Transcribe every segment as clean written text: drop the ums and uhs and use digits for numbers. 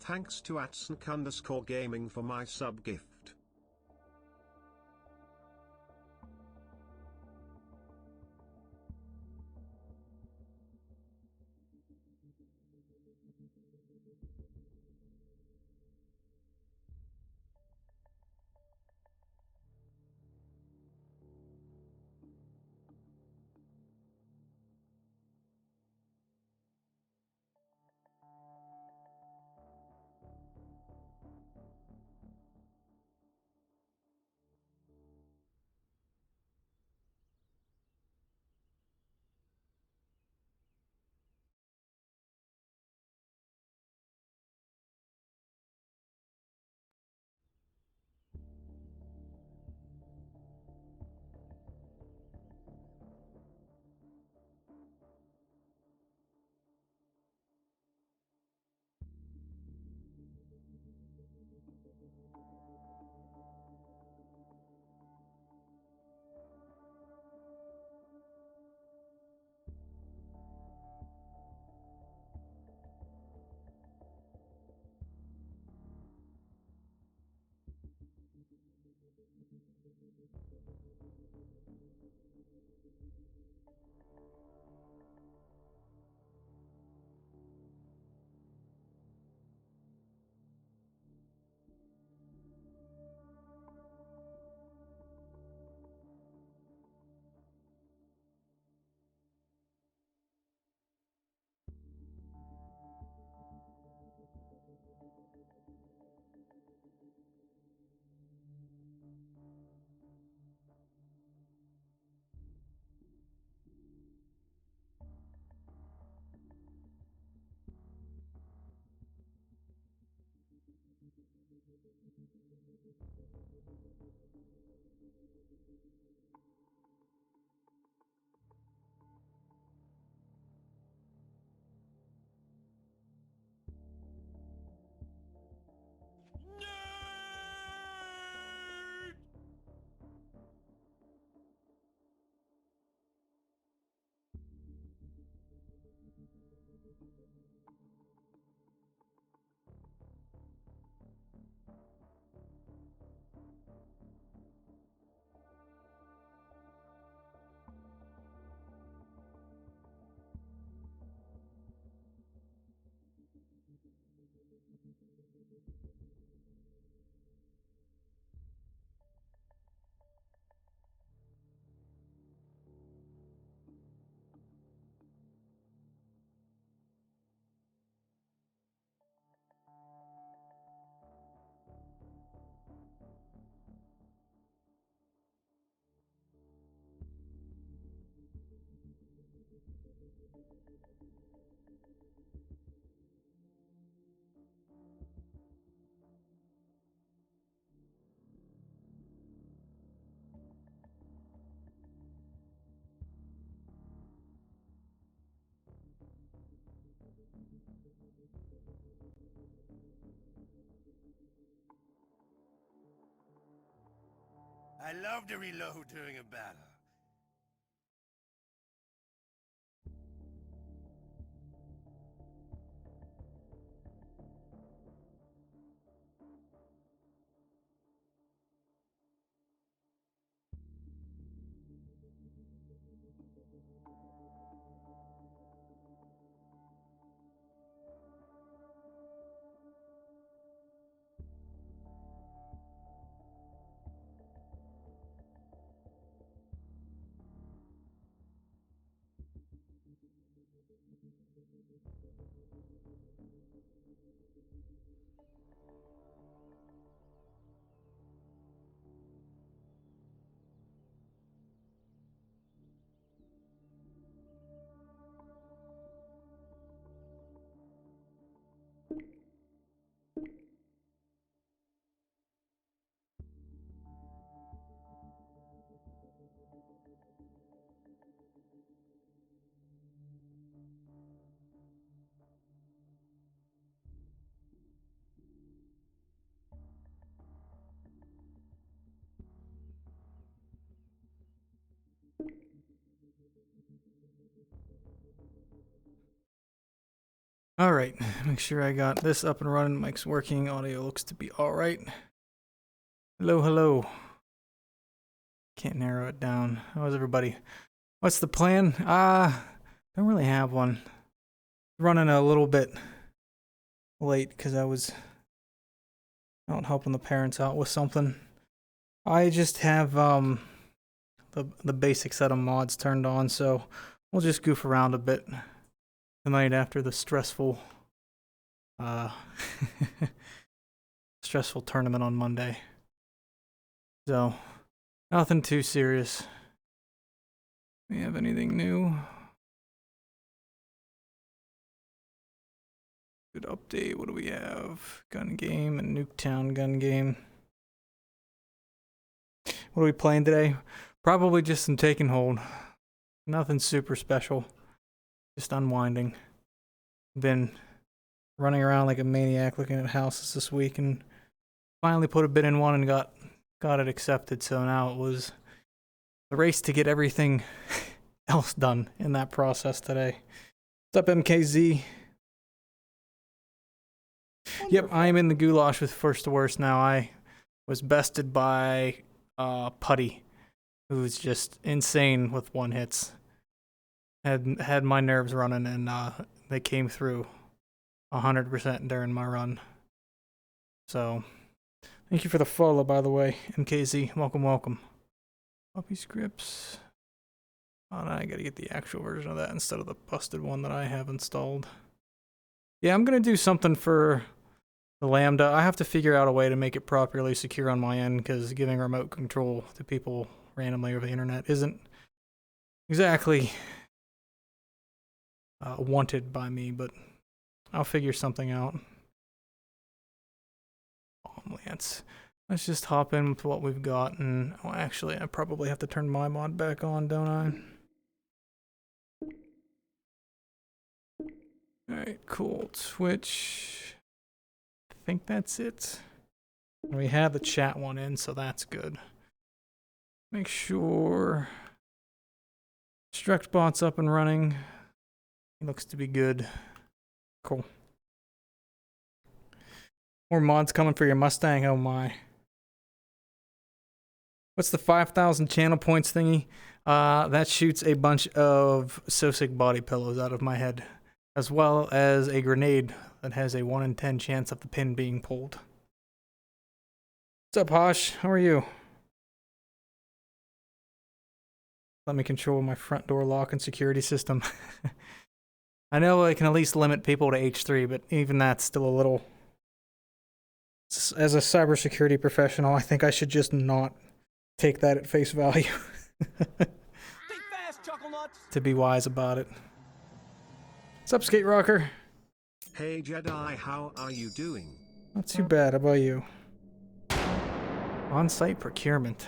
Thanks to @snk_gaming for my sub gift. I love to reload during a battle. Alright, make sure I got this up and running. Mic's working, audio looks to be alright. Hello, hello. Can't narrow it down. How's everybody? What's the plan? Don't really have one. Running a little bit late because I was out helping the parents out with something. I just have the basic set of mods turned on, so we'll just goof around a bit tonight after the stressful stressful tournament on Monday. So nothing too serious. We have anything new? Good update. What do we have? Gun game and Nuketown gun game. What are we playing today? Probably just some Taking Hold. Nothing super special. Just unwinding. Been running around like a maniac looking at houses this week and finally put a bid in one and got it accepted. So now it was the race to get everything else done in that process today. What's up, MKZ? Yep, I am in the goulash with first to worst now. I was bested by Putty, who's just insane with one hits. Had my nerves running, and they came through 100% during my run. So, thank you for the follow, by the way, MKZ. Welcome, welcome. Puppy scripts. Oh, now I gotta get the actual version of that instead of the busted one that I have installed. Yeah, I'm gonna do something for the Lambda. I have to figure out a way to make it properly secure on my end, because giving remote control to people randomly over the internet isn't exactly wanted by me, but I'll figure something out. Lance. Let's just hop in with what we've got, and well, actually, I probably have to turn my mod back on, don't I? Alright, cool. Twitch. I think that's it. We have the chat one in, so that's good. Make sure StructBot's up and running. He looks to be good. Cool. More mods coming for your Mustang, oh my. What's the 5,000 channel points thingy? That shoots a bunch of Sosic body pillows out of my head, as well as a grenade that has a 1 in 10 chance of the pin being pulled. What's up, Hosh? How are you? Let me control my front door lock and security system. I know I can at least limit people to H3, but even that's still a little... As a cybersecurity professional, I think I should just not take that at face value. Fast, chuckle nuts. To be wise about it. What's up, Skate Rocker? Hey Jedi, how are you doing? Not too bad, how about you? On-site procurement.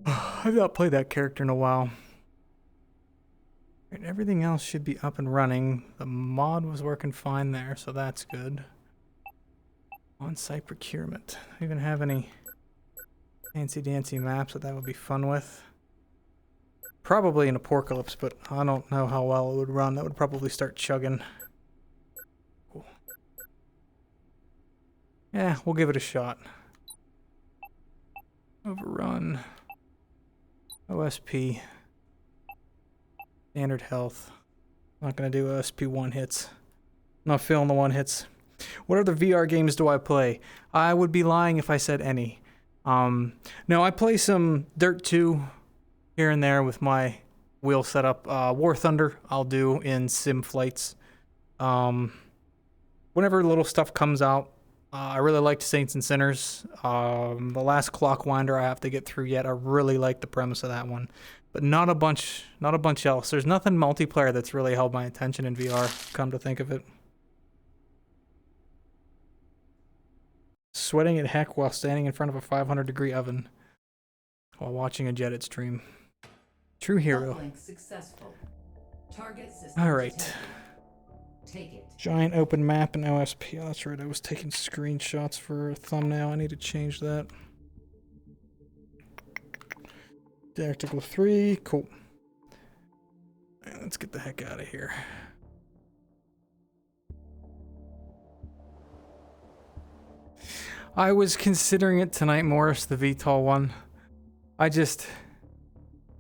I've not played that character in a while. Right, everything else should be up and running. The mod was working fine there, so that's good. On-site procurement. Do you even have any fancy-dancy maps that would be fun with? Probably an Apocalypse, but I don't know how well it would run. That would probably start chugging. Cool. Yeah, we'll give it a shot. Overrun. OSP. Standard health. I'm not going to do OSP one hits. I'm not feeling the one hits. What other VR games do I play? I would be lying if I said any. No, I play some Dirt 2 here and there with my wheel setup. War Thunder I'll do in sim flights. Whenever little stuff comes out. I really liked Saints and Sinners. The last Clockwinder I have to get through yet. I really like the premise of that one. But not a bunch else. There's nothing multiplayer that's really held my attention in VR, come to think of it. Sweating at heck while standing in front of a 500-degree oven while watching a Jetted stream. True hero. Successful. Target system Alright. detected. Take it. Giant open map and OSP. Oh, that's right, I was taking screenshots for a thumbnail. I need to change that. Tactical 3, cool. Alright, let's get the heck out of here. I was considering it tonight, Morris, the VTOL one. I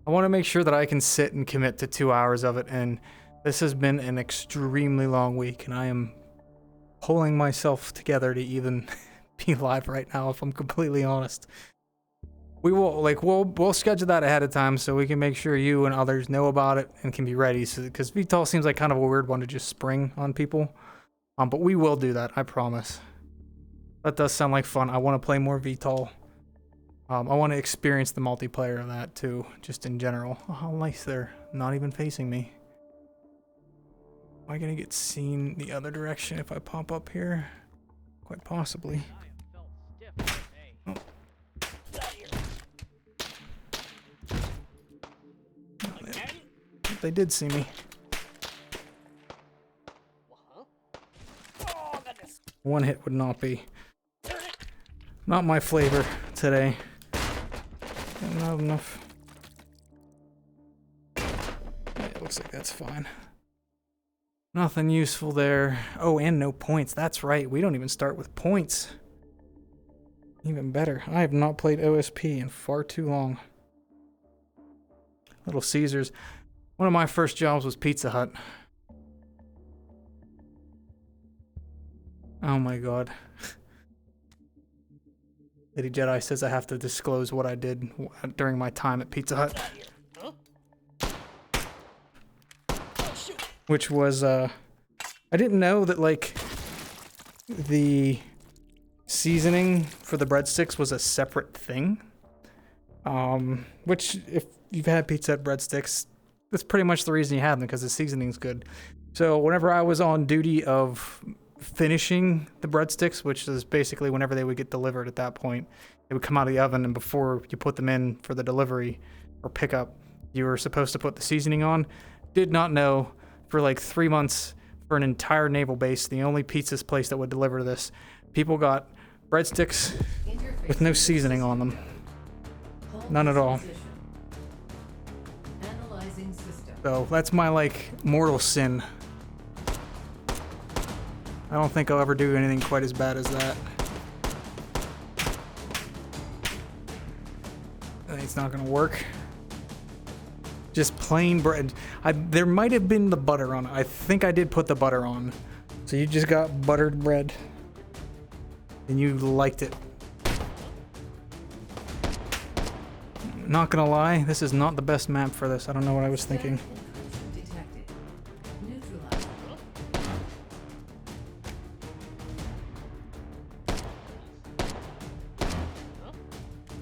want to make sure that I can sit and commit to 2 hours of it, and this has been an extremely long week, and I am pulling myself together to even be live right now, if I'm completely honest. We will, we'll schedule that ahead of time so we can make sure you and others know about it and can be ready, because VTOL seems like kind of a weird one to just spring on people. But we will do that, I promise. That does sound like fun. I want to play more VTOL. I want to experience the multiplayer of that too, just in general. Oh, how nice they're not even facing me. Am I gonna get seen the other direction if I pop up here? Quite possibly. Oh. They did see me. One hit would not be. Not my flavor today. Not enough. Yeah, it looks like that's fine. Nothing useful there. Oh, and no points. That's right. We don't even start with points. Even better. I have not played OSP in far too long. Little Caesars. One of my first jobs was Pizza Hut. Oh my god. Lady Jedi says I have to disclose what I did during my time at Pizza Hut. Which was, I didn't know that, like, the seasoning for the breadsticks was a separate thing. Which, if you've had Pizza Hut breadsticks, that's pretty much the reason you have them, because the seasoning's good. So whenever I was on duty of finishing the breadsticks, which is basically whenever they would get delivered at that point, they would come out of the oven, and before you put them in for the delivery or pickup, you were supposed to put the seasoning on. Did not know for like 3 months for an entire naval base, the only pizza place that would deliver this, people got breadsticks with no seasoning on them. None at all. So that's my like mortal sin. I don't think I'll ever do anything quite as bad as that. I think it's not gonna work. Just plain bread. There might have been the butter on it. I think I did put the butter on. So you just got buttered bread. And you liked it. Not gonna lie, this is not the best map for this. I don't know what I was thinking.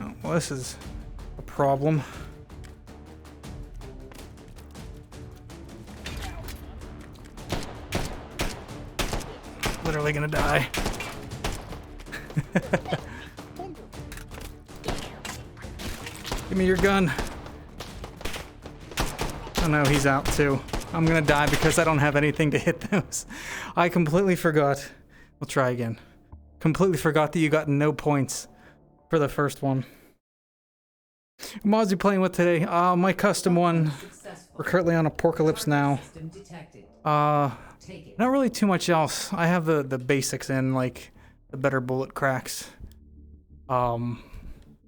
Oh, well, this is a problem. Literally gonna die. Give me your gun. Oh no, he's out too. I'm gonna die because I don't have anything to hit those. I completely forgot. We'll try again. Completely forgot that you got no points for the first one. What mods you playing with today? My custom one. We're currently on Apocalypse now. Not really too much else. I have the basics in, like the better bullet cracks.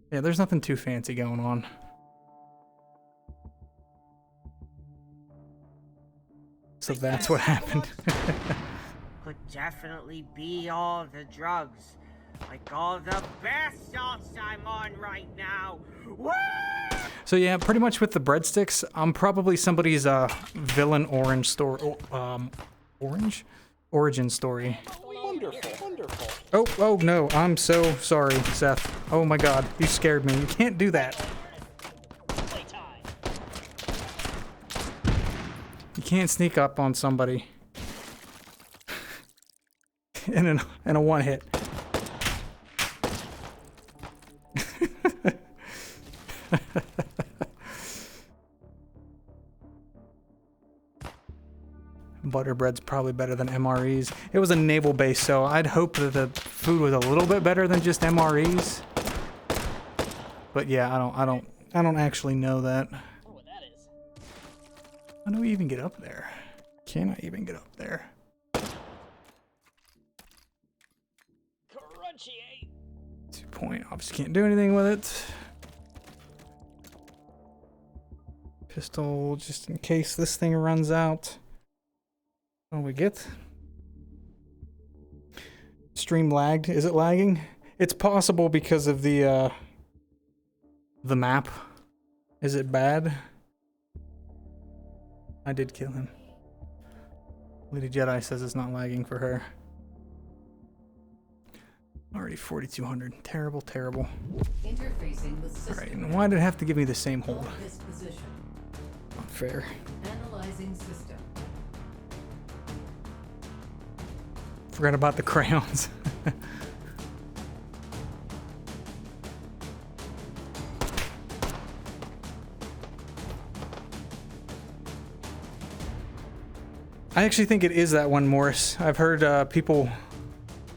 Yeah, there's nothing too fancy going on. So that's what happened. Could definitely be all the drugs. Like all the best salts I'm on right now. Woo! So yeah, pretty much with the breadsticks, I'm probably somebody's villain origin story. Origin story. Wonderful, wonderful. Oh no, I'm so sorry, Seth. Oh my god, you scared me. You can't do that. You can't sneak up on somebody. in a one hit. Butterbread's probably better than MREs. It was a naval base, so I'd hope that the food was a little bit better than just MREs. But yeah, I don't actually know that. How do we even get up there? Can I even get up there? Crunchy, eh? 2 point. Obviously can't do anything with it. Pistol, just in case this thing runs out. What do we get? Stream lagged. Is it lagging? It's possible because of the map. Is it bad? I did kill him. Lady Jedi says it's not lagging for her. Already 4,200. Terrible, terrible. Interfacing with system. Alright, and why did it have to give me the same hold? Hold this position. Not fair. Analyzing system. Forgot about the crayons. I actually think it is that one, Morris. I've heard people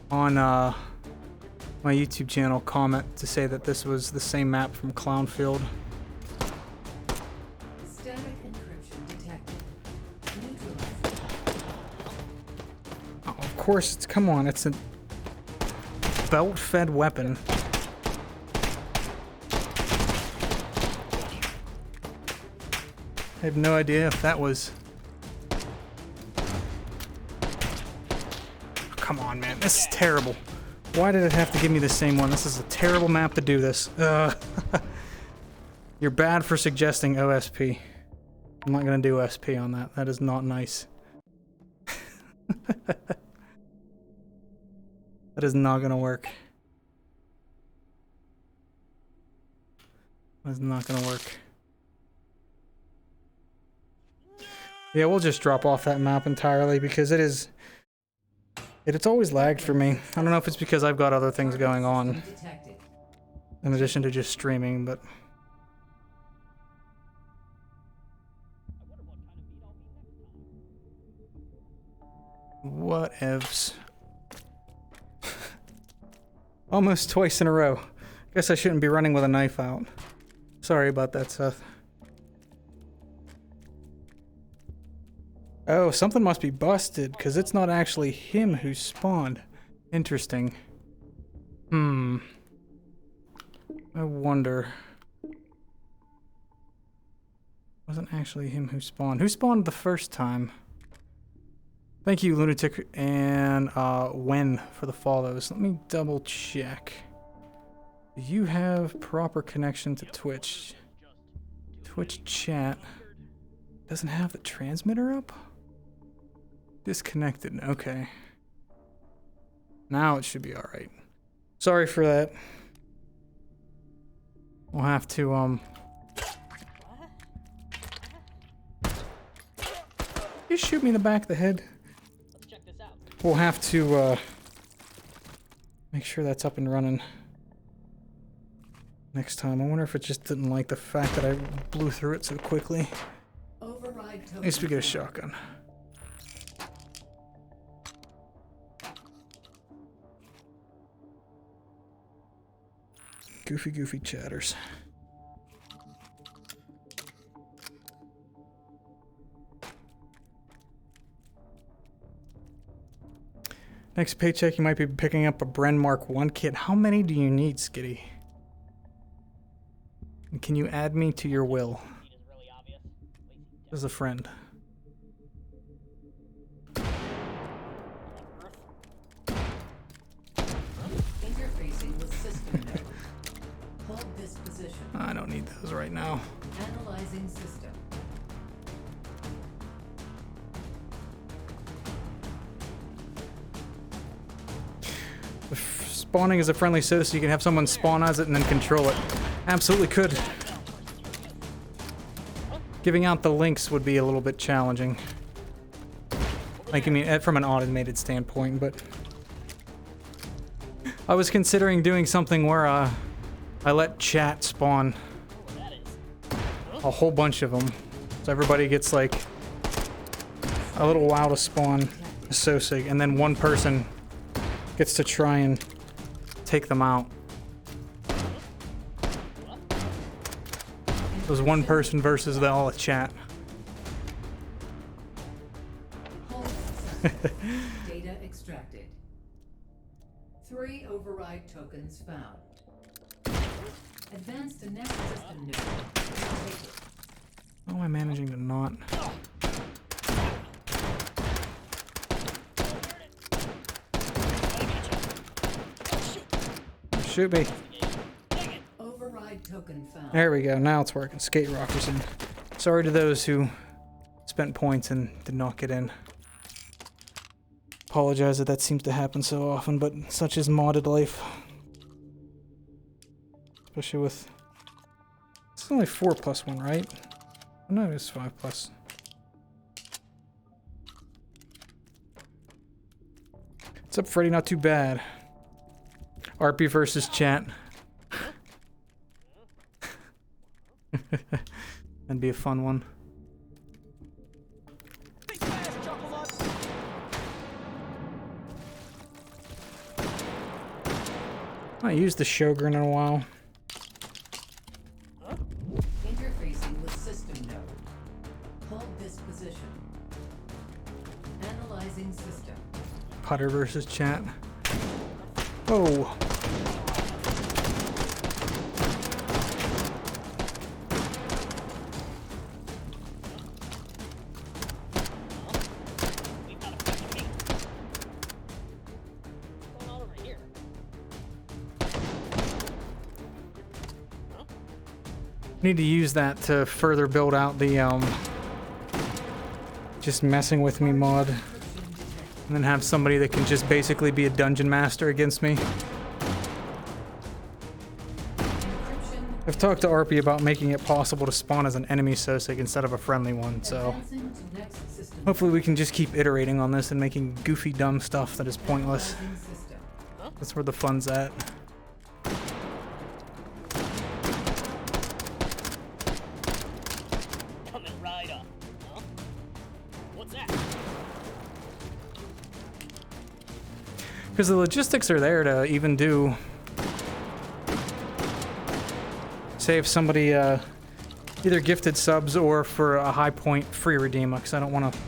on my YouTube channel comment to say that this was the same map from Clownfield. Static encryption detected. Neutralized. Oh, of course, it's, come on, it's a belt-fed weapon. I have no idea if that was... Come on, man, this is terrible. Why did it have to give me the same one? This is a terrible map to do this. You're bad for suggesting OSP. I'm not gonna do OSP on that. That is not nice. That is not gonna work. That is not gonna work. Yeah, we'll just drop off that map entirely because it's always lagged for me. I don't know if it's because I've got other things going on Detected. in addition to just streaming, but whatevs. Almost twice in a row. Guess I shouldn't be running with a knife out. Sorry about that, Seth. Oh, something must be busted, because it's not actually him who spawned. Interesting. I wonder. Wasn't actually him who spawned. Who spawned the first time? Thank you, Lunatic and Wen, for the follows. Let me double check. Do you have proper connection to Twitch? Twitch chat doesn't have the transmitter up? Disconnected, okay. Now it should be alright. Sorry for that. We'll have to, You shoot me in the back of the head. Let's check this out. We'll have to, make sure that's up and running next time. I wonder if it just didn't like the fact that I blew through it so quickly. Override token. At least we get a shotgun. Goofy chatters. Next paycheck, you might be picking up a Bren Mark 1 kit. How many do you need, Skitty? And can you add me to your will? As a friend. Interfacing with system node. Hold this position. I don't need those right now. Analyzing system. Spawning as a friendly citizen, you can have someone spawn as it and then control it. Absolutely could. Giving out the links would be a little bit challenging. Like, I mean, from an automated standpoint, but... I was considering doing something where, I let chat spawn a whole bunch of them. So everybody gets, like, a little while to spawn a SOSIG, and then one person gets to try and take them out. It was one person versus all the chat. Data extracted. 3 override tokens found. Advance to next system node. Take it. How am I managing to not? Shoot me. Override token found. There we go. Now it's working. Skate rockers in. Sorry to those who spent points and did not get in. Apologize that that seems to happen so often, but such is modded life. Especially with... It's only 4+1, right? Oh, no, it's 5+. What's up, Freddy? Not too bad. RP versus chat. That'd be a fun one. I haven't used the Shogun in a while. Interfacing with system node. Hold this position. Analyzing system. Putter versus chat. Oh. Need to use that to further build out the just messing with me mod, and then have somebody that can just basically be a dungeon master against me. I've talked to RP about making it possible to spawn as an enemy Sosig instead of a friendly one, so hopefully we can just keep iterating on this and making goofy dumb stuff that is pointless. That's where the fun's at. Because the logistics are there to even do... Say if somebody either gifted subs or for a high point free redeem, because I don't want to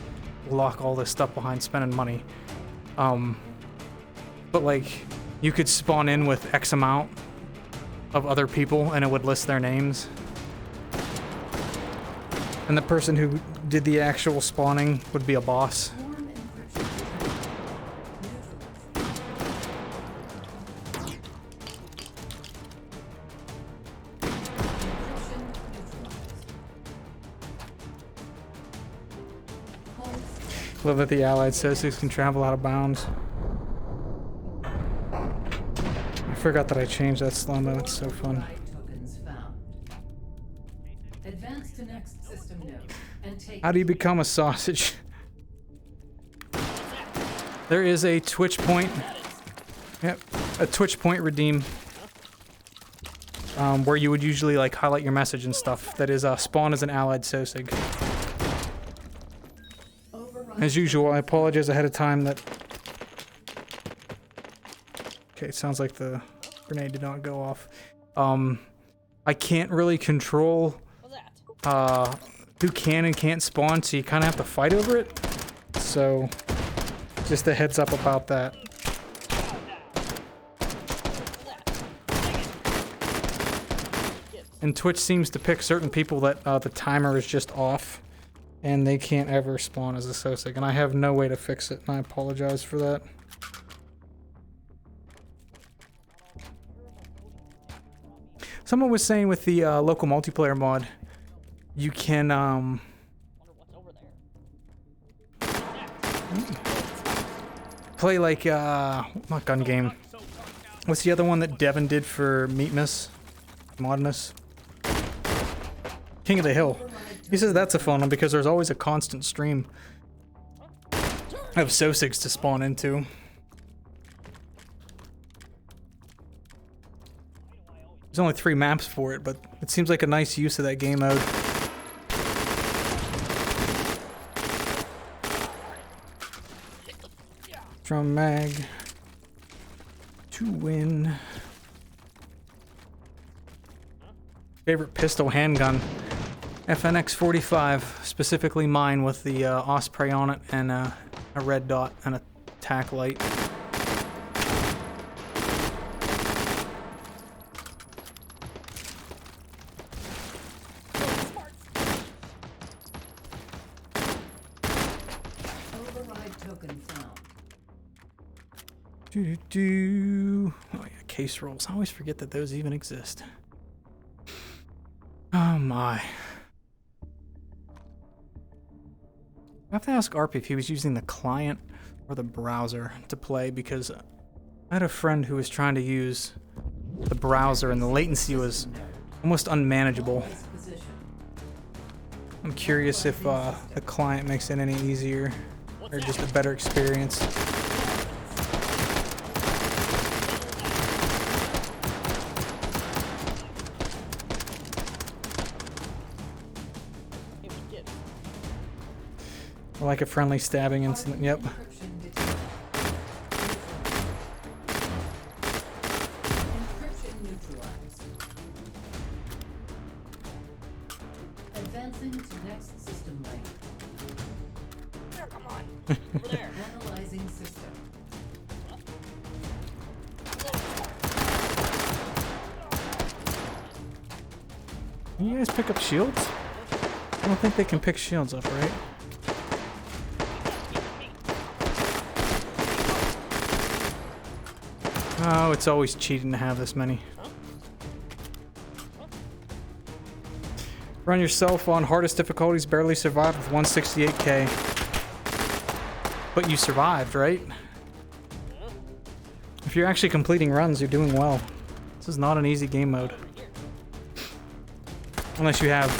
lock all this stuff behind spending money. But like, you could spawn in with X amount of other people and it would list their names. And the person who did the actual spawning would be a boss. Love that the allied Sosigs can travel out of bounds. I forgot that I changed that slow-mo, it's so fun. How do you become a sausage? There is a Twitch point. Yep, a Twitch point redeem. Where you would usually like highlight your message and stuff. That is spawn as an allied Sosig. As usual, I apologize ahead of time that... Okay, it sounds like the grenade did not go off. I can't really control who can and can't spawn, so you kind of have to fight over it. So, just a heads up about that. And Twitch seems to pick certain people that the timer is just off. And they can't ever spawn as a Sosig, and I have no way to fix it, and I apologize for that. Someone was saying with the local multiplayer mod, you can play like not gun game. What's the other one that Devin did for Meatmas? Modmas? King of the Hill. He says that's a fun one because there's always a constant stream of Sosigs to spawn into. There's only 3 maps for it, but it seems like a nice use of that game mode. Drum mag to win. Favorite pistol handgun. FNX 45, specifically mine with the Osprey on it, and a red dot and a tack light. Override token found. Oh yeah, case rolls. I always forget that those even exist. Oh my. I have to ask Arp if he was using the client or the browser to play, because I had a friend who was trying to use the browser and the latency was almost unmanageable. I'm curious if the client makes it any easier or just a better experience. Like a friendly stabbing incident. Yep. Encryption detected. Encryption neutralized. Advancing to next system lane. There, come on. Over there. Analyzing system. Can you guys pick up shields? I don't think they can pick shields up, right? Oh, it's always cheating to have this many. Run yourself on hardest difficulties, barely survived with 168k. But you survived, right? If you're actually completing runs, you're doing well. This is not an easy game mode. Unless you have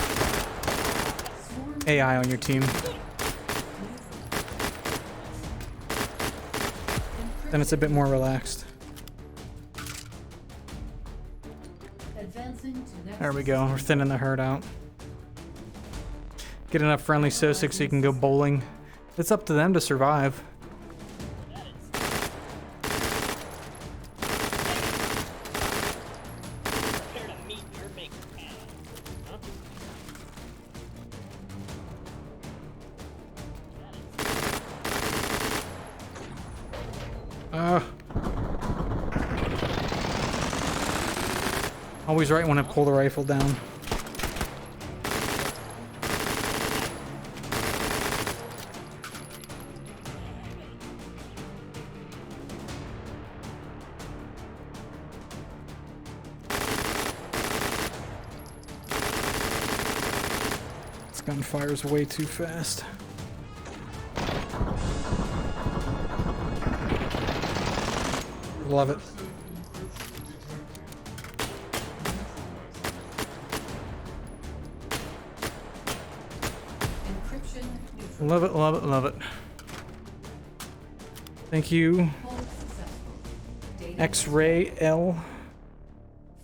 AI on your team. Then it's a bit more relaxed. There we go, we're thinning the herd out. Get enough friendly Sosic so you can go bowling. It's up to them to survive. Always right when I pull the rifle down. This gun fires way too fast. Love it. Love it, love it, love it. Thank you. X-Ray L.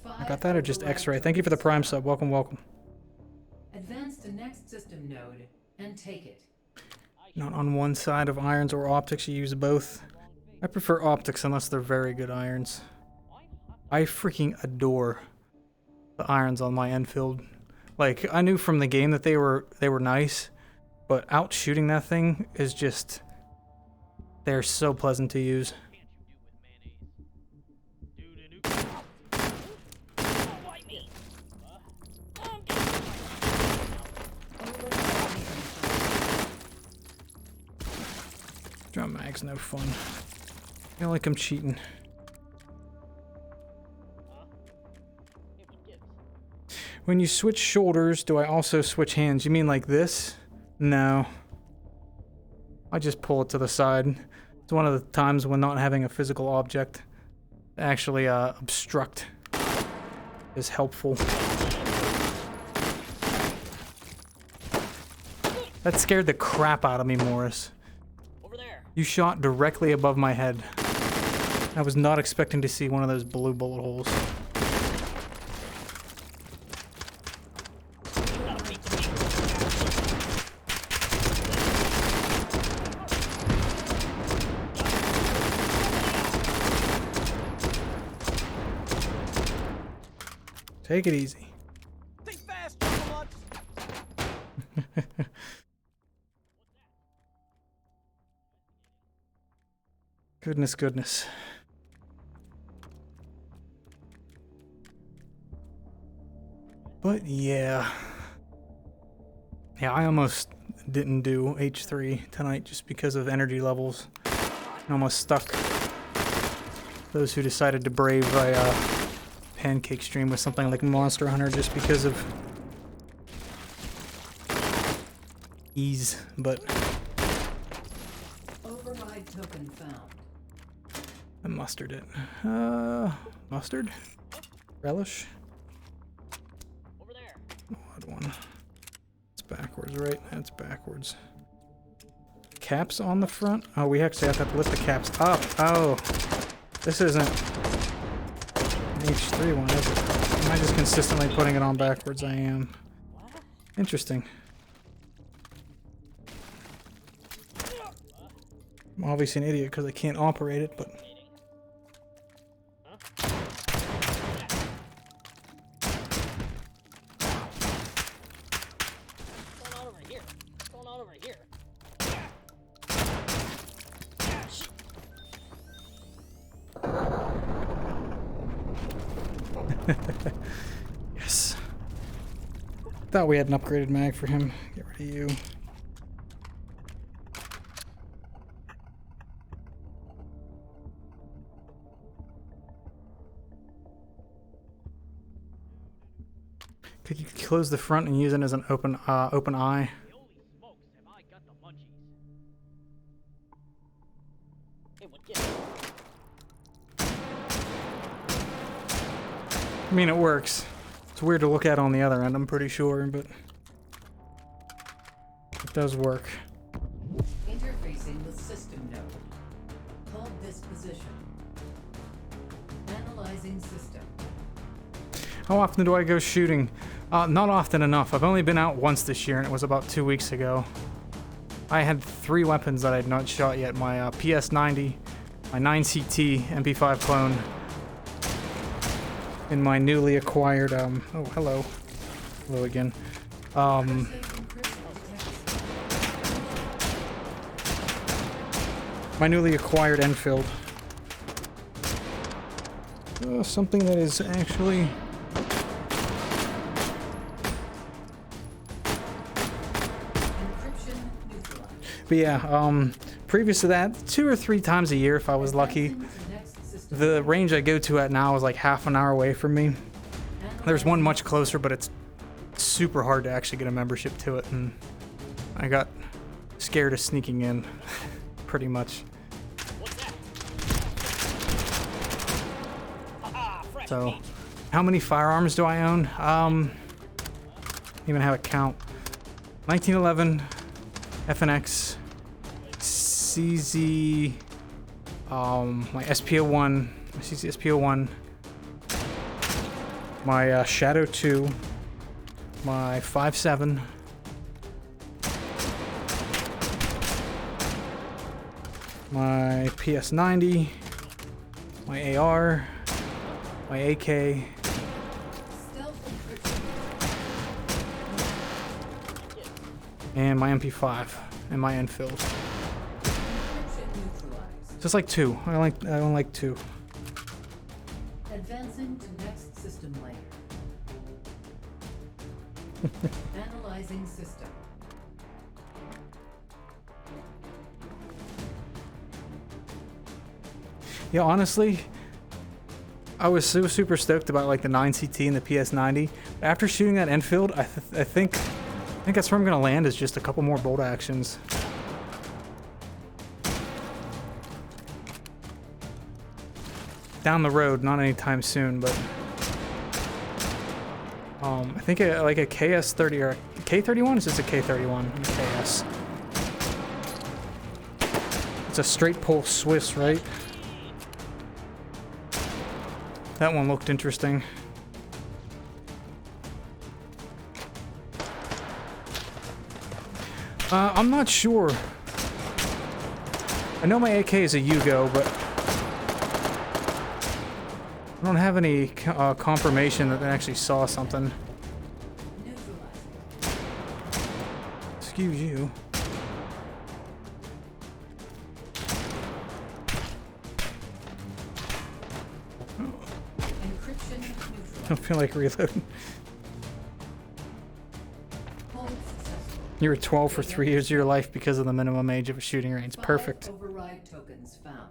I got that or just X-Ray? Thank you for the Prime sub. Welcome, welcome. Advance to next system node and take it. Not on one side of irons or optics, you use both. I prefer optics unless they're very good irons. I freaking adore the irons on my Enfield. Like, I knew from the game that they were nice. But out shooting that thing is just, they're so pleasant to use. Drum mag's no fun. I feel like I'm cheating. When you switch shoulders, do I also switch hands? You mean like this? No. I just pull it to the side. It's one of the times when not having a physical object to actually obstruct is helpful. That scared the crap out of me, Morris. Over there. You shot directly above my head. I was not expecting to see one of those blue bullet holes. Take it easy. Think fast, Chocolate. Goodness, goodness. But yeah. Yeah, I almost didn't do H3 tonight just because of energy levels. I almost stuck those who decided to brave a pancake stream with something like Monster Hunter just because of ease, but Override token found. I mustered it. Mustard? Relish? Over there. Odd one. It's backwards, right? That's backwards. Caps on the front? Oh, we actually have to lift the caps up. Oh, this isn't an H3 one, is it? Am I just consistently putting it on backwards? I am. Interesting. I'm obviously an idiot because I can't operate it, but... What's going on over here? What's going on over here? Yes. Thought we had an upgraded mag for him. Get rid of you. Could you close the front and use it as an open eye? Holy smokes, have I got the munchies. Hey, what get I mean, it works. It's weird to look at on the other end, I'm pretty sure, but it does work. Interfacing with system node. Called disposition. Analyzing system. How often do I go shooting? Not often enough. I've only been out once this year, and it was about 2 weeks ago. I had 3 weapons that I had not shot yet. My PS90, my 9CT MP5 clone, and my newly acquired, oh, hello. Hello again. My newly acquired Enfield. Something that is actually... But yeah, previous to that, 2 or 3 times a year if I was lucky. The range I go to at now is like half an hour away from me. There's one much closer, but it's super hard to actually get a membership to it, and I got scared of sneaking in, pretty much. So, how many firearms do I own? Even have a count. 1911, FNX, CZ, my SPO1, my CZ SPO1, my Shadow 2, my 5.7, my PS90, my AR, my AK, and my MP5 and my Enfield. Just like 2. I don't like 2. Advancing to next system layer. Analyzing system. Yeah, honestly, I was super stoked about like the 9CT and the PS90. After shooting that Enfield, I think that's where I'm gonna land, is just a couple more bolt actions. Down the road, not anytime soon, but I think like a KS30 or a K31. Is this a K31? KS. It's a straight pull Swiss, right? That one looked interesting. I'm not sure. I know my AK is a Yugo, but I don't have any confirmation that I actually saw something. Excuse you. don't feel like reloading. Hold successful. You were 12 for 3 years of your life because of the minimum age of a shooting range. 5 Perfect. override tokens found.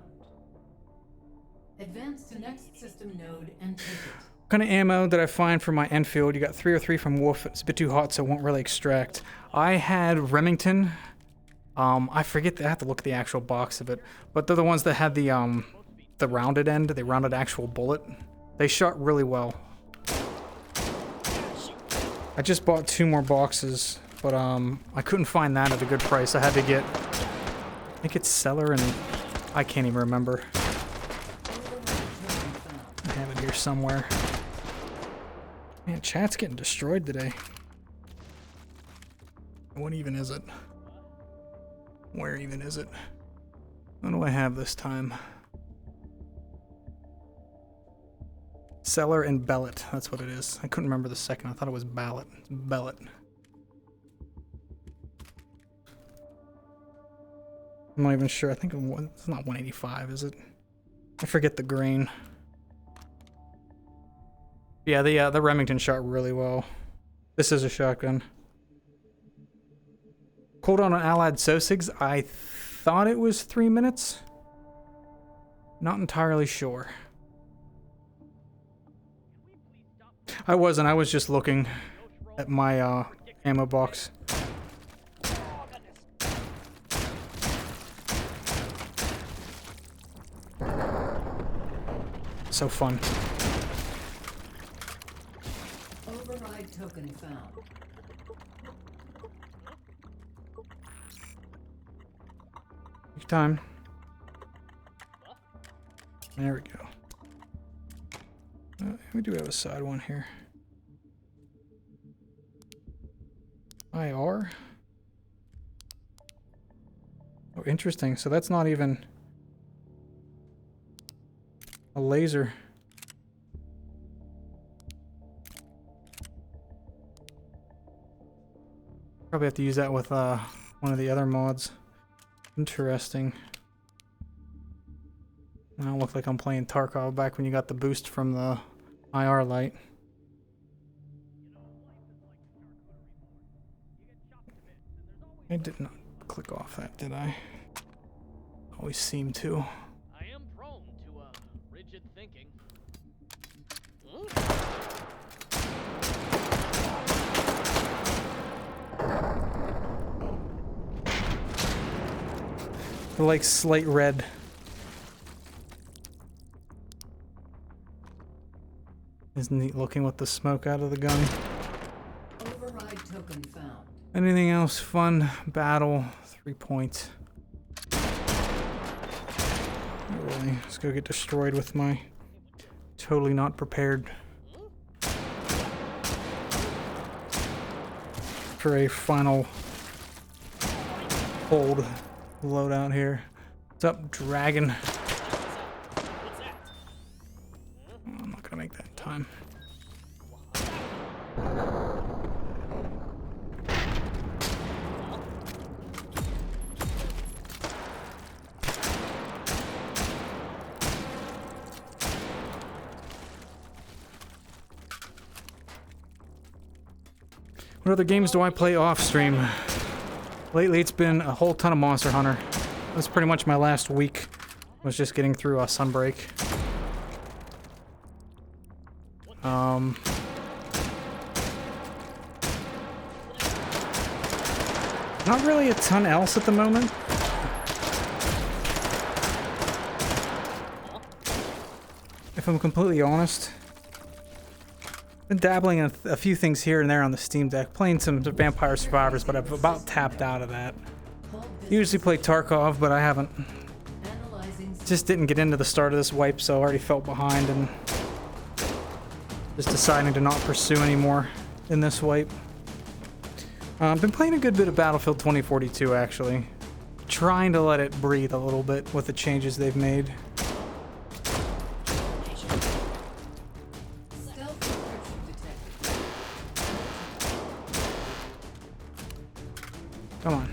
Advance to next system node and take it. What kind of ammo did I find for my Enfield? You got 303 from Wolf. It's a bit too hot, so it won't really extract. I had Remington. I forget. I have to look at the actual box of it, but they're the ones that had the rounded end. They rounded actual bullet. They shot really well. I just bought 2 more boxes, but I couldn't find that at a good price. I had to get. I think it's Cellar, and I can't even remember. I have it here somewhere. Man, chat's getting destroyed today. What even is it? Where even is it? What do I have this time? Cellar and Bellet. That's what it is. I couldn't remember the second. I thought it was Ballot. It's Bellet. I'm not even sure. I think it's not 185, is it? I forget the grain. Yeah, the Remington shot really well. This is a shotgun. Cooldown on Allied Sosigs, I thought it was 3 minutes. Not entirely sure. I wasn't. I was just looking at my ammo box. So fun. Override token found. Take time. There we go. We do have a side one here. IR? Oh, interesting. So that's not even a laser. Probably have to use that with one of the other mods. Interesting. I don't look like I'm playing Tarkov back when you got the boost from the IR light. I did not click off that, did I? Always seem to. I am prone to rigid thinking. They're like slate red. It's neat looking with the smoke out of the gun. Override token found. Anything else fun? Battle, 3 points. Really, let's go get destroyed with my totally not prepared for a final hold loadout here. What's up, Dragon? I'm not gonna make that in time. What other games do I play off stream? Lately it's been a whole ton of Monster Hunter. That's pretty much my last week. I was just getting through Sunbreak. Not really a ton else at the moment. If I'm completely honest. Been dabbling in a few things here and there on the Steam Deck, playing some Vampire Survivors, but I've about tapped out of that. Usually play Tarkov, but I haven't. Just didn't get into the start of this wipe, so I already felt behind and just deciding to not pursue anymore in this wipe. I've been playing a good bit of Battlefield 2042 actually. Trying to let it breathe a little bit with the changes they've made. Come on.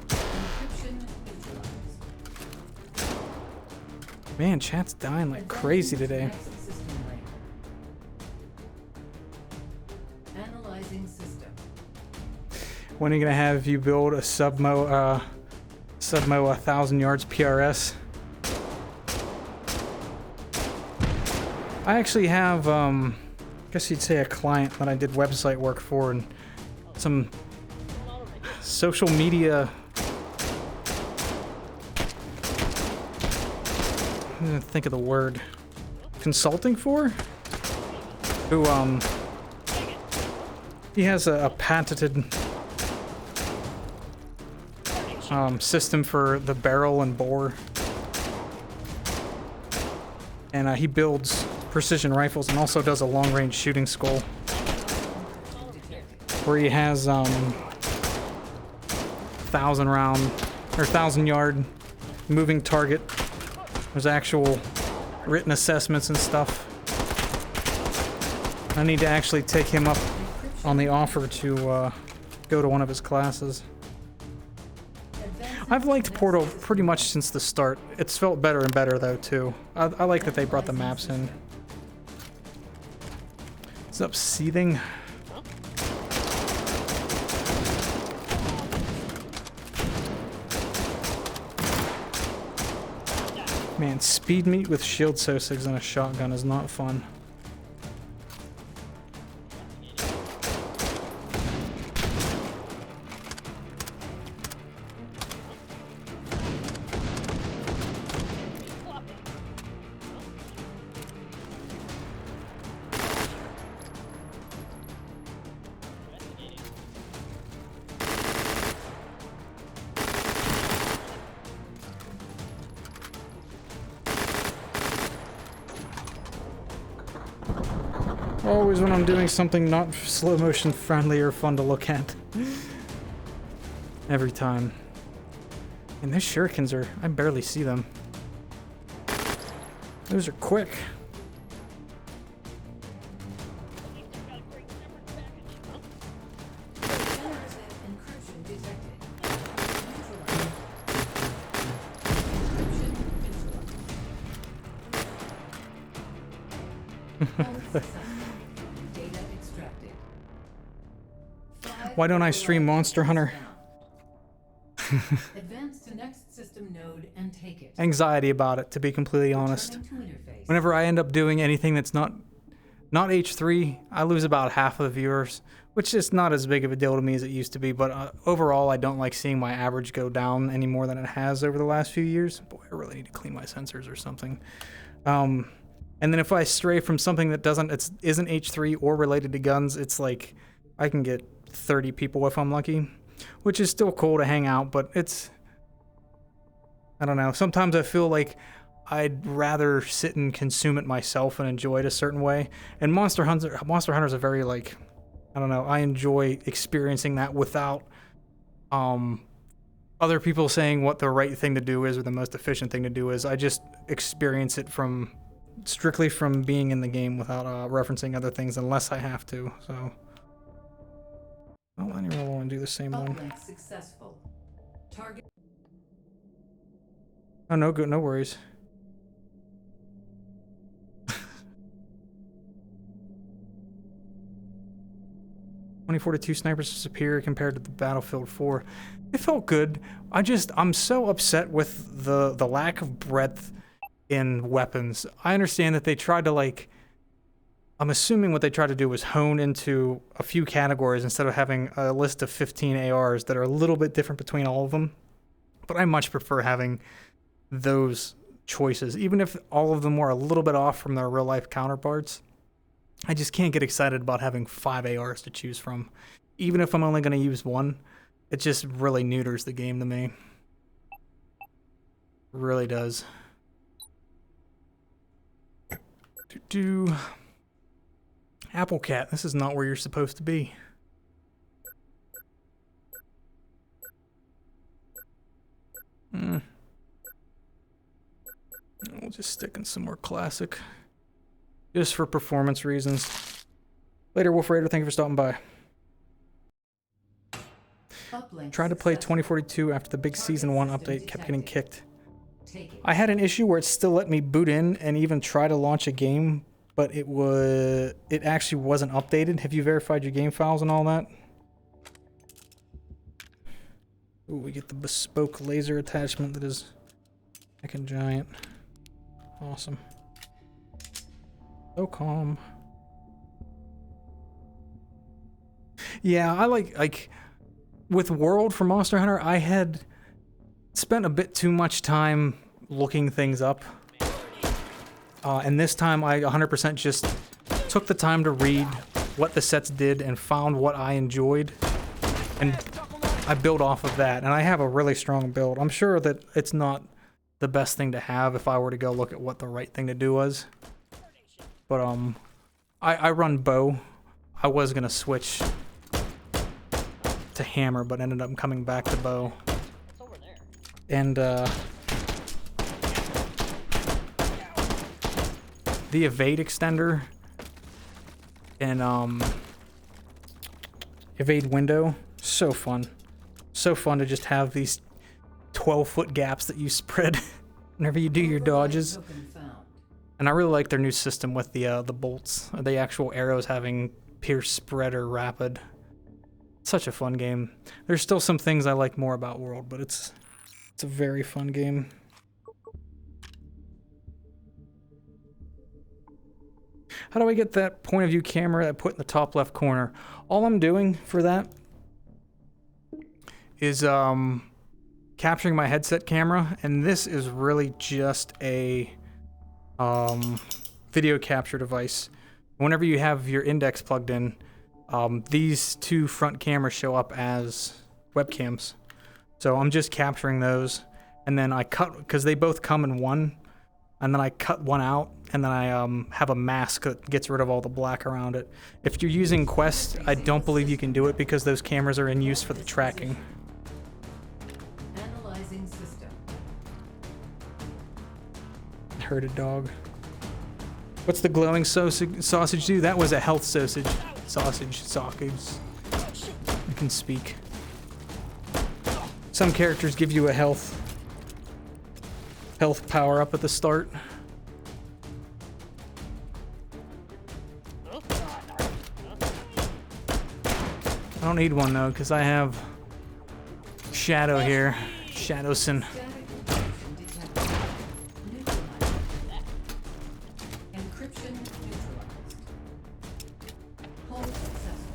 Encryption neutralized. Man, chat's dying like crazy today. Next system link. Analyzing system. When are you gonna have you build a Submo 1,000 yards PRS? I actually have, I guess you'd say a client that I did website work for and some social media. I'm gonna think of the word. Consulting for? Who, he has a patented system for the barrel and bore. And he builds precision rifles and also does a long-range shooting skull. Where he has 1,000 round or 1,000 yard moving target. There's actual written assessments and stuff. I need to actually take him up on the offer to go to one of his classes. I've liked Portal pretty much since the start. It's felt better and better though too. I like that they brought the maps in. What's up, seething? Man, speed meat with shield sosigs and a shotgun is not fun. Always when I'm doing something not slow motion friendly or fun to look at. Every time. And those shurikens are, I barely see them. Those are quick. Encryption detected. Data extracted. Why don't I stream Monster Hunter? Advance to next system node and take it. Anxiety about it, to be completely honest. Returning to interface. Whenever I end up doing anything that's not H3, I lose about half of the viewers, which is not as big of a deal to me as it used to be, but overall I don't like seeing my average go down any more than it has over the last few years. Boy, I really need to clean my sensors or something. And then if I stray from something that isn't H3 or related to guns, it's like I can get 30 people if I'm lucky, which is still cool to hang out, but it's, I don't know. Sometimes I feel like I'd rather sit and consume it myself and enjoy it a certain way. And Monster Hunter's a very, like, I don't know, I enjoy experiencing that without other people saying what the right thing to do is or the most efficient thing to do is. I just experience it strictly from being in the game without referencing other things unless I have to. So, well, I really want to do the same one. Uplink successful. Target. Oh, no good, no worries. 2042 snipers are superior compared to the Battlefield 4. It felt good. I'm so upset with the lack of breadth in weapons. I understand that they tried to, like, I'm assuming what they tried to do was hone into a few categories instead of having a list of 15 ARs that are a little bit different between all of them. But I much prefer having those choices, even if all of them were a little bit off from their real life counterparts. I just can't get excited about having 5 ARs to choose from. Even if I'm only going to use one, it just really neuters the game to me. It really does. Apple Cat, this is not where you're supposed to be. We'll just stick in some more classic. Just for performance reasons. Later, Wolf Raider, thank you for stopping by. Uplink Tried to play successful. 2042 after the big Season 1 update kept getting kicked. Take it. I had an issue where it still let me boot in and even try to launch a game, but it actually wasn't updated. Have you verified your game files and all that? Ooh, we get the bespoke laser attachment that is heckin' giant. Awesome. So calm. Yeah, I like with World for Monster Hunter, I had spent a bit too much time looking things up. And this time I 100% just took the time to read what the sets did and found what I enjoyed. And I build off of that. And I have a really strong build. I'm sure that it's not the best thing to have if I were to go look at what the right thing to do was. But I run bow. I was gonna switch to hammer, but ended up coming back to bow. It's over there. And the evade extender and evade window, so fun. So fun to just have these 12-foot gaps that you spread whenever you do your dodges. Token found. And I really like their new system with the bolts, the actual arrows having pierce, spread, or rapid. Such a fun game. There's still some things I like more about World, but it's a very fun game. How do I get that point of view camera I put in the top left corner? All I'm doing for that is capturing my headset camera, and this is really just a video capture device. Whenever you have your index plugged in, these two front cameras show up as webcams. So I'm just capturing those, and then I cut, because they both come in one, and then I cut one out, and then I have a mask that gets rid of all the black around it. If you're using Quest, I don't believe you can do it because those cameras are in use for the tracking. Analyzing system. Herded dog. What's the glowing sausage do? That was a health sausage. Sausage. I can speak. Some characters give you a health power up at the start. I don't need one though, because I have Shadow here. Shadowson. Static encryption detected. Neutralized. Encryption neutralized. Hold successful.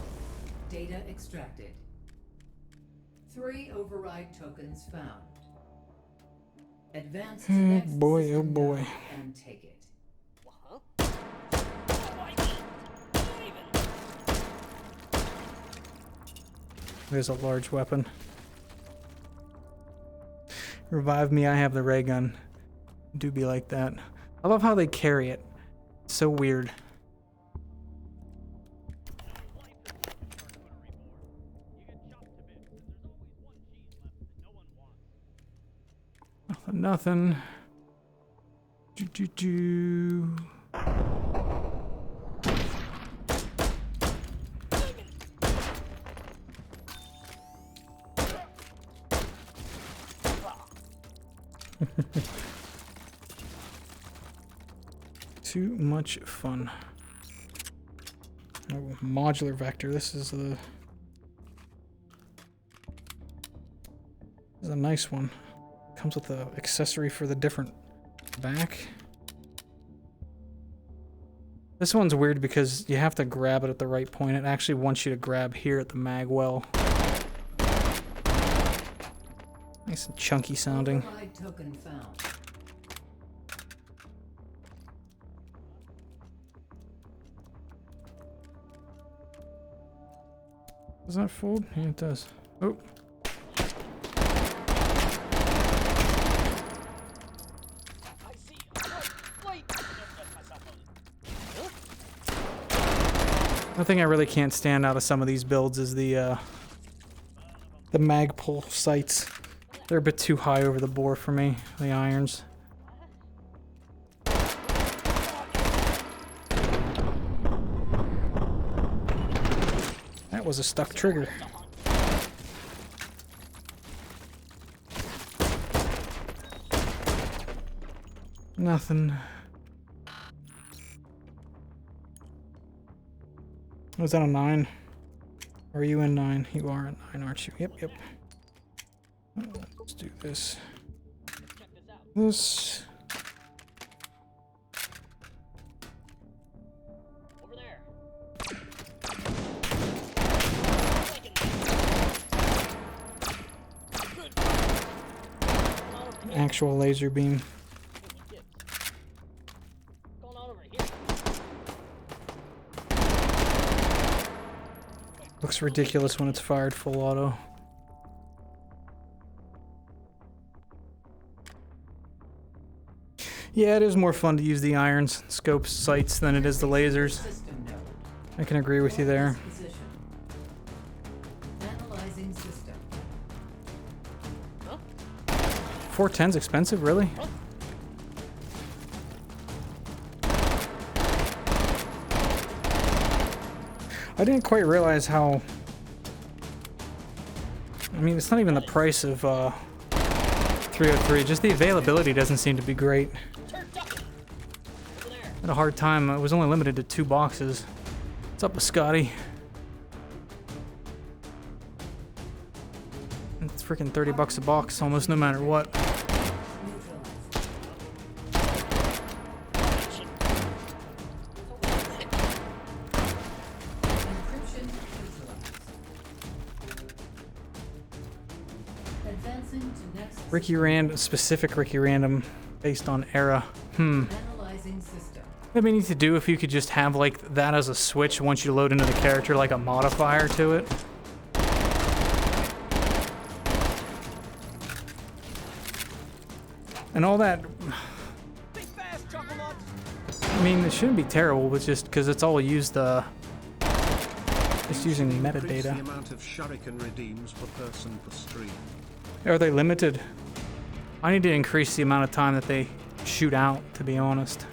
Data extracted. 3 override tokens found. Advance to next boy, system oh boy. node and take it. There's a large weapon. Revive me, I have the ray gun. Do be like that. I love how they carry it. It's so weird. Nothing. Do. Too much fun. Oh, modular vector. This is a nice one. Comes with the accessory for the different back. This one's weird because you have to grab it at the right point. It actually wants you to grab here at the mag well. Nice and chunky sounding. Override token found. Does that fold? Yeah, it does. Oh. One thing I really can't stand out of some of these builds is the mag pull sights. They're a bit too high over the bore for me, the irons. That was a stuck trigger. Nothing. Was that a 9? Or are you in 9? You are in 9, aren't you? Yep, yep. Let's do this. This. Over there. Actual laser beam. Going on over here. Looks ridiculous when it's fired full auto. Yeah, it is more fun to use the irons, scopes, sights than it is the lasers. System node. I can agree with you there. Position. Analyzing system. 410's expensive, really? I didn't quite realize how... I mean, it's not even the price of 303, just the availability doesn't seem to be great. Had a hard time. It was only limited to 2 boxes. What's up with Scotty? It's freaking $30 a box, almost no matter what. Encryption neutralized. Advancing to next Ricky Random, specific Ricky Random, based on era. analyzing system. What we need to do if you could just have like that as a switch once you load into the character, like a modifier to it. And all that. I mean, it shouldn't be terrible, but just because it's all used, it's using Increase the metadata. amount of shuriken redeems per person per stream. Are they limited? I need to increase the amount of time that they shoot out, to be honest.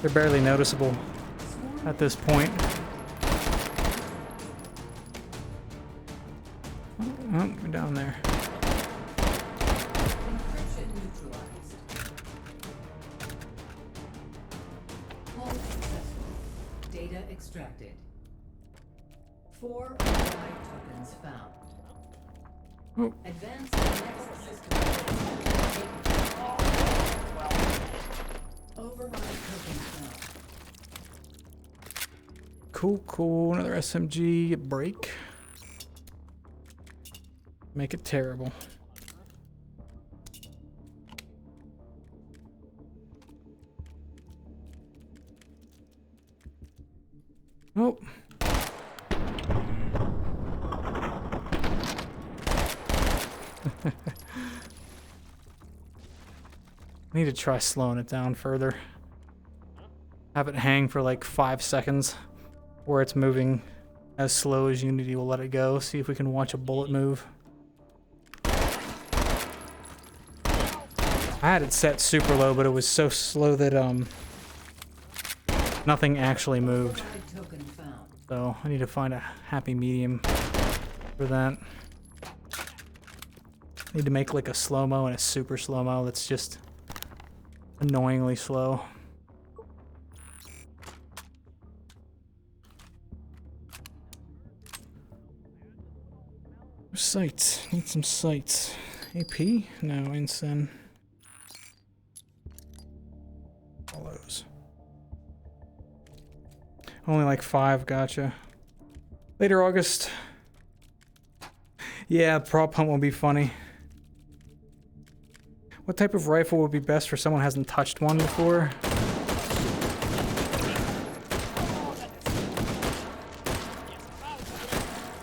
They're barely noticeable at this point. Oh, we're down there. Encryption neutralized. Hold successful. Data extracted. 4 override tokens found. Oh. Advance to next system. Override tokens found. Cool, cool. Another SMG break. Make it terrible. Oh. I need to try slowing it down further. Have it hang for like 5 seconds where it's moving as slow as Unity will let it go. See if we can watch a bullet move. I had it set super low, but it was so slow that nothing actually moved. Override token found. So I need to find a happy medium for that. Need to make like a slow-mo and a super slow-mo that's just annoyingly slow. Sights. Need some sights. AP? No, Ensign. All those. Only like 5, gotcha. Later August. Yeah, prop hunt will be funny. What type of rifle would be best for someone who hasn't touched one before?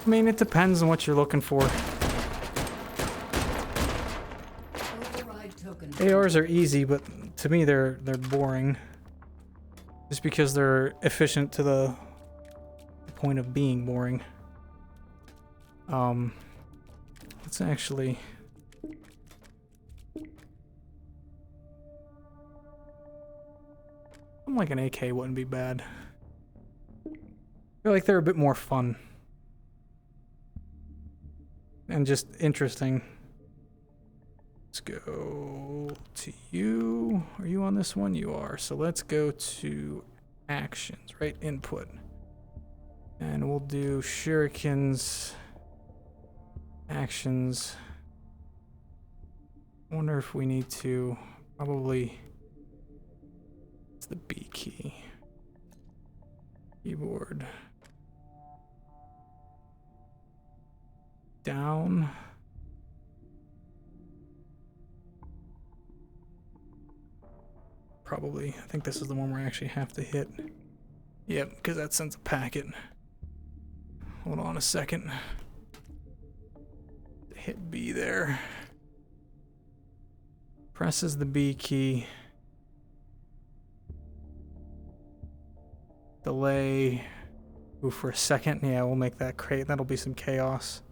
I mean, it depends on what you're looking for. Override token. ARs are easy, but to me they're boring. Just because they're efficient to the point of being boring. Let's actually... Something like an AK wouldn't be bad. I feel like they're a bit more fun. and just interesting. Let's go to you. Are you on this one? You are. So let's go to actions, right? Input. And we'll do shurikens, actions. I wonder if we need to probably, it's the B key. Keyboard. Down. Probably. I think this is the one where I actually have to hit. Yep, because that sends a packet. Hold on a second. Hit B there. Presses the B key. Delay. Ooh, for a second. Yeah, we'll make that crate. That'll be some chaos.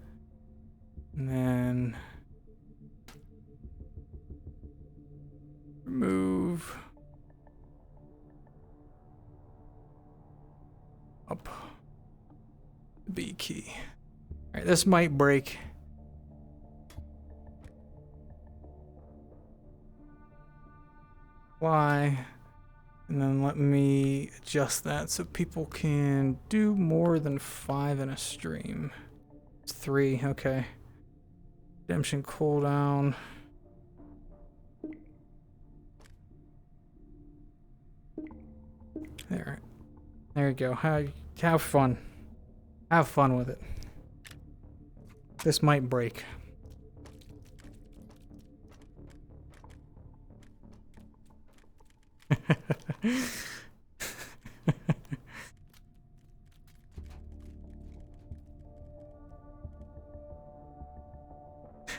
And then remove. Up. The B key. Alright, this might break. Why? And then let me adjust that so people can do more than 5 in a stream. It's 3, okay. Redemption cooldown. There you go. Have fun. Have fun with it. This might break.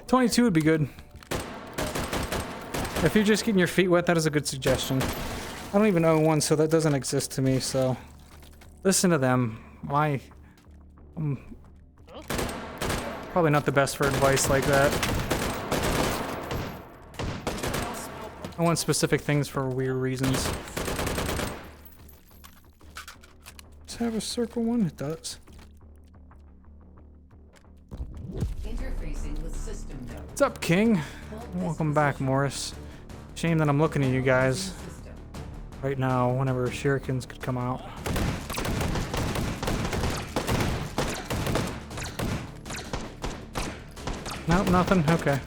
$22 would be good. If you're just getting your feet wet, that is a good suggestion. I don't even own one, so that doesn't exist to me, so listen to them. I'm probably not the best for advice like that. I want specific things for weird reasons. Does it have a circle one? It does. Interfacing with system node. What's up, King? Welcome back, Morris. Shame that I'm looking at you guys right now whenever shurikens could come out. Nope, nothing? Okay.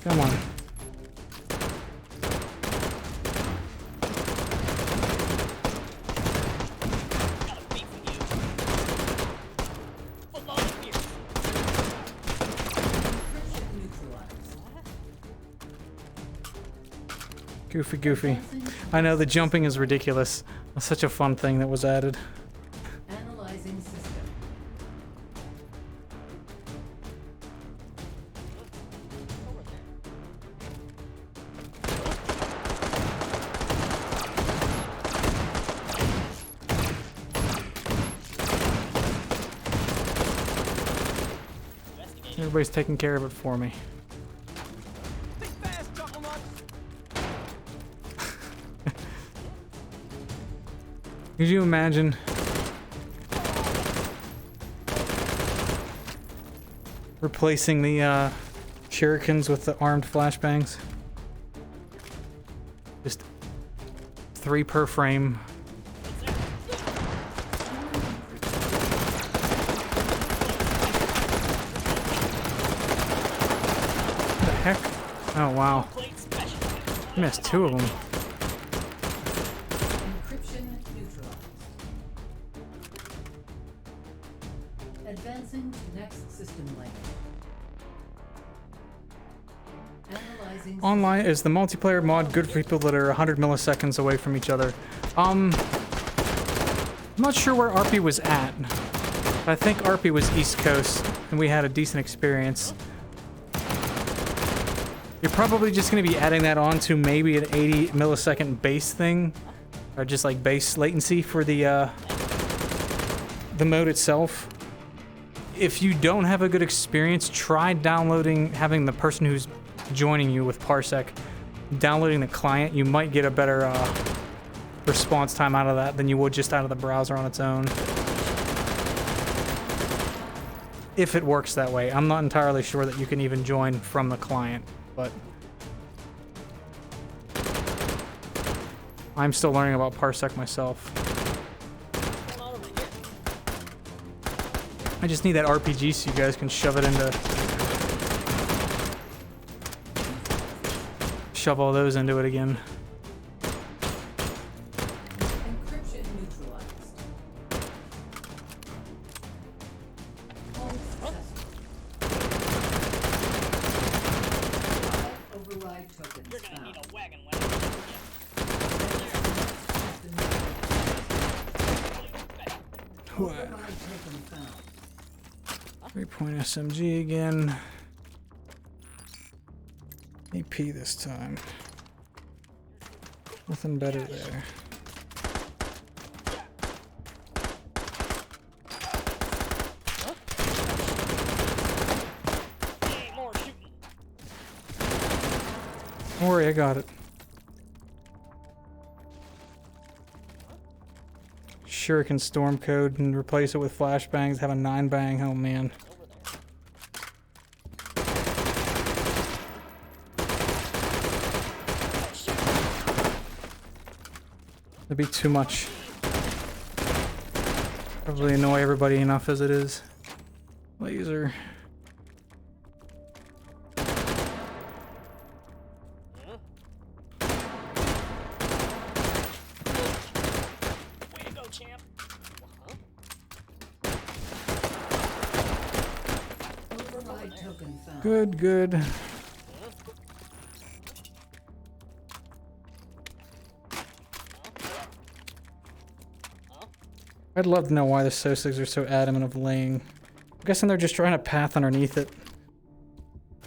Come on. Goofy. I know the jumping is ridiculous. It's such a fun thing that was added. Analyzing system. Everybody's taking care of it for me. Could you imagine replacing the shurikens with the armed flashbangs? Just 3 per frame. What the heck? Oh wow. Missed 2 of them. Advancing to next system layer. Analyzing Online is the multiplayer mod good for people that are 100 milliseconds away from each other. I'm not sure where RP was at. I think RP was East Coast, and we had a decent experience. You're probably just going to be adding that on to maybe an 80 millisecond base thing, or just like base latency for the mode itself. If you don't have a good experience, try downloading, having the person who's joining you with Parsec downloading the client, you might get a better response time out of that than you would just out of the browser on its own. If it works that way. I'm not entirely sure that you can even join from the client, but I'm still learning about Parsec myself. I just need that RPG so you guys can shove it into... shove all those into it again. Encryption neutralized. Hold successful. Override tokens You're gonna found. need a wagon ladder. Override token found. 3-point SMG again. AP this time. Nothing better there. Hey, more shooting. Don't worry, I got it. Shuriken storm code and replace it with flashbangs. Have a 9-bang. Oh man. That'd be too much. Probably annoy everybody enough as it is. Laser. Way to go, champ. Override token found. Good, good. I'd love to know why the Sosigs are so adamant of laying. I'm guessing they're just trying to path underneath it.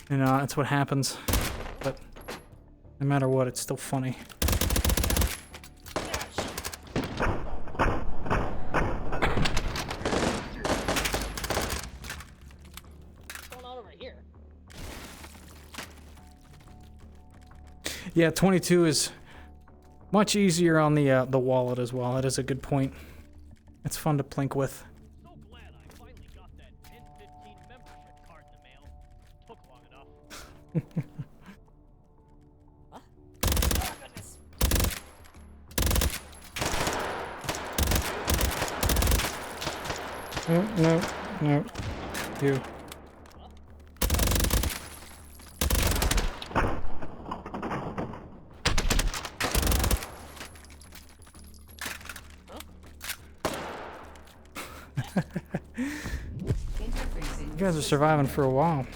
You know, that's what happens. But no matter what, it's still funny. What's going on over here? Yeah, 22 is much easier on the wallet as well. That is a good point. It's fun to plink with. So glad I finally got that 1015 membership card in the mail. Took long enough. Huh? Oh, goodness. No, no, no. You. Interfacing. You guys are surviving for a while.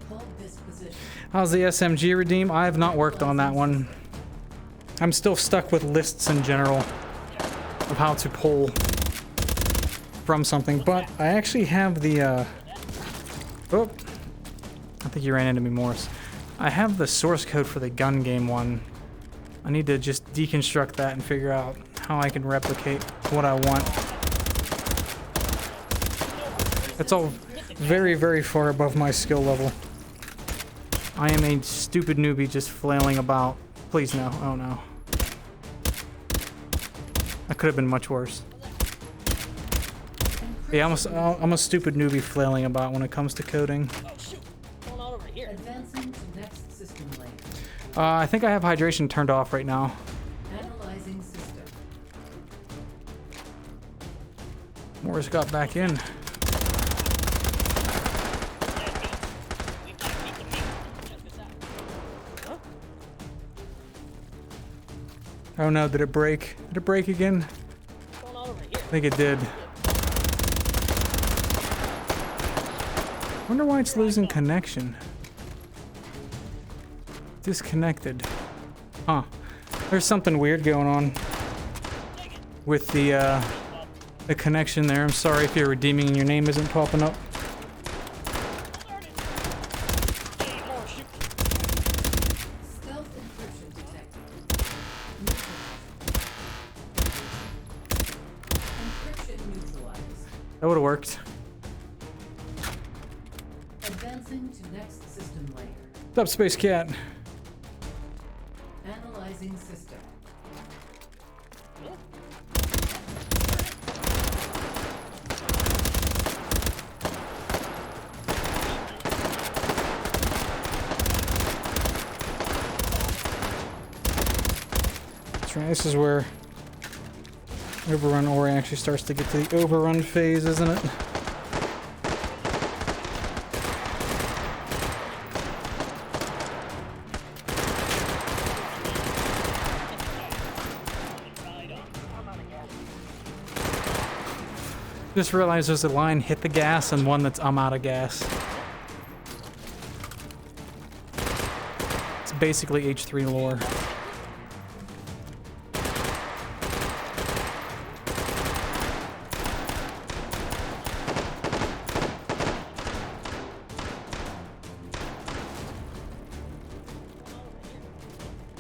Hold this position. How's the SMG redeem? I have not worked on that one. I'm still stuck with lists in general of how to pull from something, but I actually have the oh, I think you ran into me, Morris. I have the source code for the gun game one. I need to just deconstruct that and figure out how I can replicate what I want. It's all very, very far above my skill level. I am a stupid newbie just flailing about. Please no. Oh no. That could have been much worse. Yeah, I'm a stupid newbie flailing about when it comes to coding. Oh, shoot. What's going on over here? Advancing to next system layer. I think I have hydration turned off right now. Analyzing system. Morris got back in. We've got to beat the meat. Check this out. Huh? Oh no, did it break? Did it break again? What's going on over here? I think it did. Wonder why it's losing connection. Disconnected. Huh. There's something weird going on with the connection there. I'm sorry if you're redeeming and your name isn't popping up. Hey, more shooting. Stealth encryption detected. Encryption neutralized. That would have worked. Advancing to next system layer. What's up, Space Cat? That's right. This is where Overrun Ori actually starts to get to the overrun phase, isn't it? Just realized there's a line, hit the gas, and one that's I'm out of gas. It's basically H3 lore.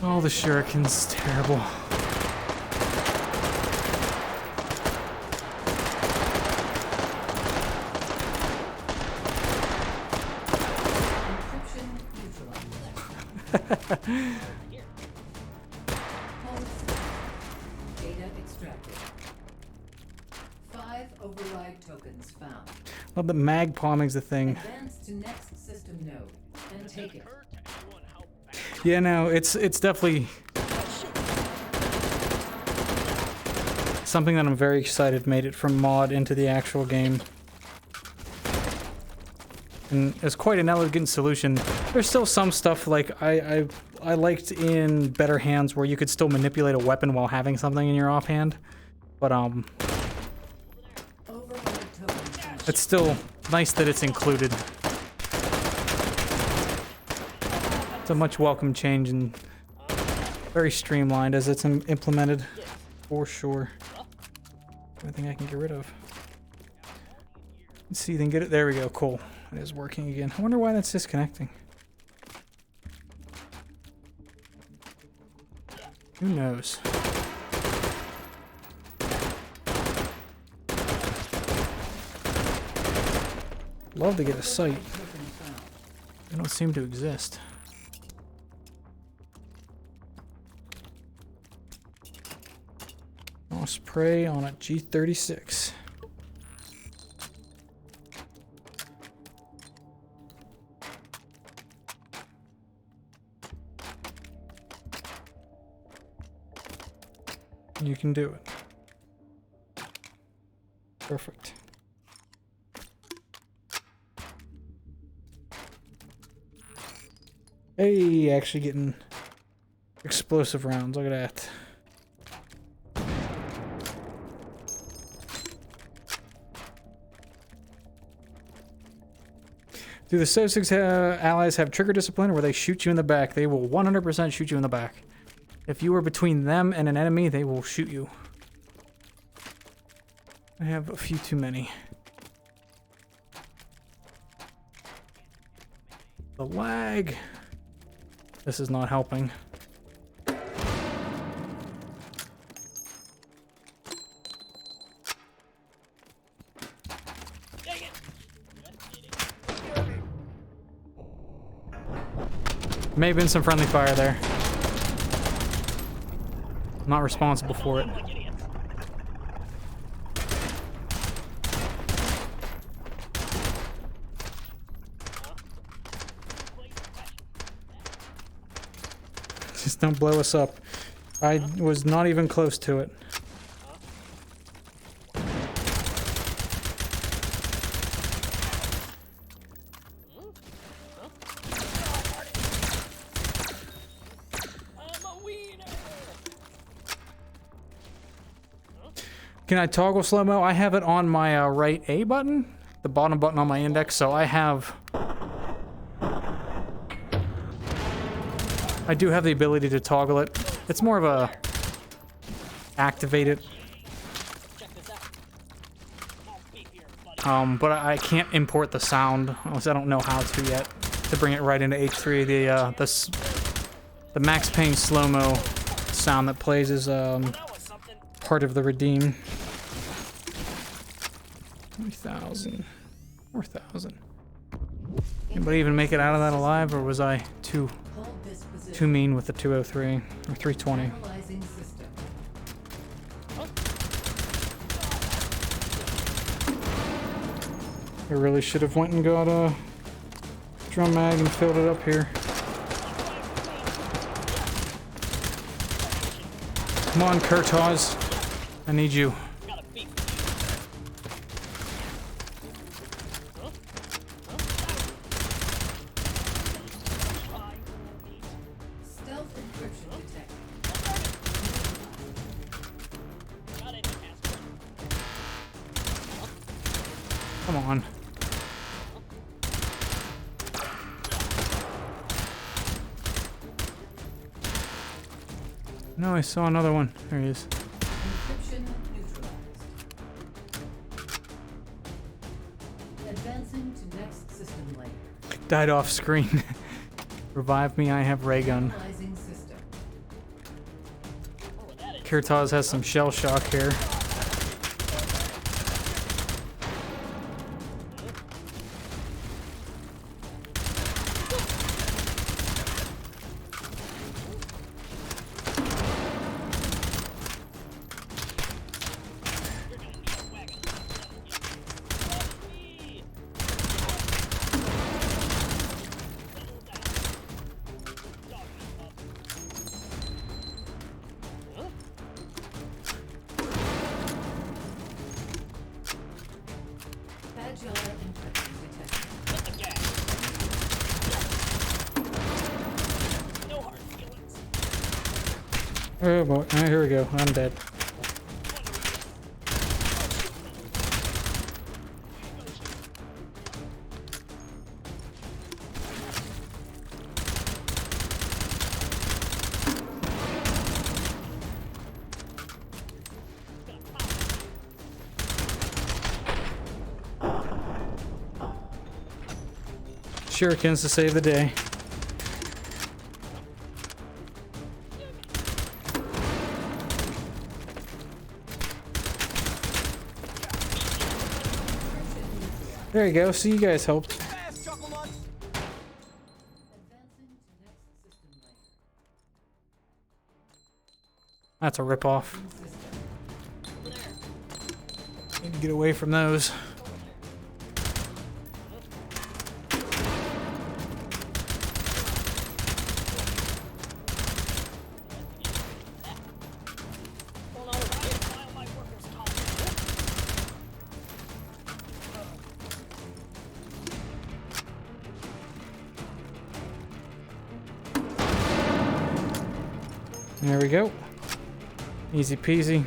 Oh, the shuriken's terrible. Encryption neutralized. Pulse. Data extracted. 5 override tokens found. Love that mag palming's the thing. Advance to next system node and take it. Occurred to anyone how bad Yeah, no, it's definitely something that I'm very excited made it from mod into the actual game. And it's quite an elegant solution. There's still some stuff like I liked in Better Hands where you could still manipulate a weapon while having something in your offhand. But Override token found. it's still nice that it's included. It's a much welcome change and very streamlined as it's implemented, for sure. Anything I can get rid of. Let's see, then get it. There we go. Cool. It is working again. I wonder why that's disconnecting. Who knows? Love to get a sight. They don't seem to exist. Moss prey on a G36. You can do it. Perfect. Hey, actually getting explosive rounds. Look at that. Do the Sosix allies have trigger discipline where they shoot you in the back? They will 100% shoot you in the back. If you are between them and an enemy, they will shoot you. I have a few too many. The lag. This is not helping. May have been some friendly fire there. I'm not responsible for it. Just don't blow us up. I was not even close to it. Can I toggle slow-mo? I have it on my right A button, the bottom button on my index, so I do have the ability to toggle it. It's more of a activate it. But I can't import the sound, unless I don't know how to yet, to bring it right into H3. The Max Payne slow-mo sound that plays is part of the redeem. 3,000. 4,000. Anybody even make it out of that alive, or was I too mean with the 203 or 320? Analyzing system. I really should have went and got a drum mag and filled it up here. Come on, Kurtaz. I need you. Got a beat. Huh? Stealth encryption detected. Got it, Casper. Come on. No, I saw another one. There he is. Encryption neutralized. Advancing to next system layer. Died off screen. Revive me, I have ray gun. Analyzing system. Oh, that is. Kurtaz has some shell shock here. Agile encryption detected. Hit the gas. No hard feelings. Oh boy, ah, here we go. I'm dead. Shurikens to save the day. There you go. See, you guys helped. Advancing to next system layer. That's a ripoff. Need to get away from those. Hold on, file my workers' comp. There we go. Easy peasy.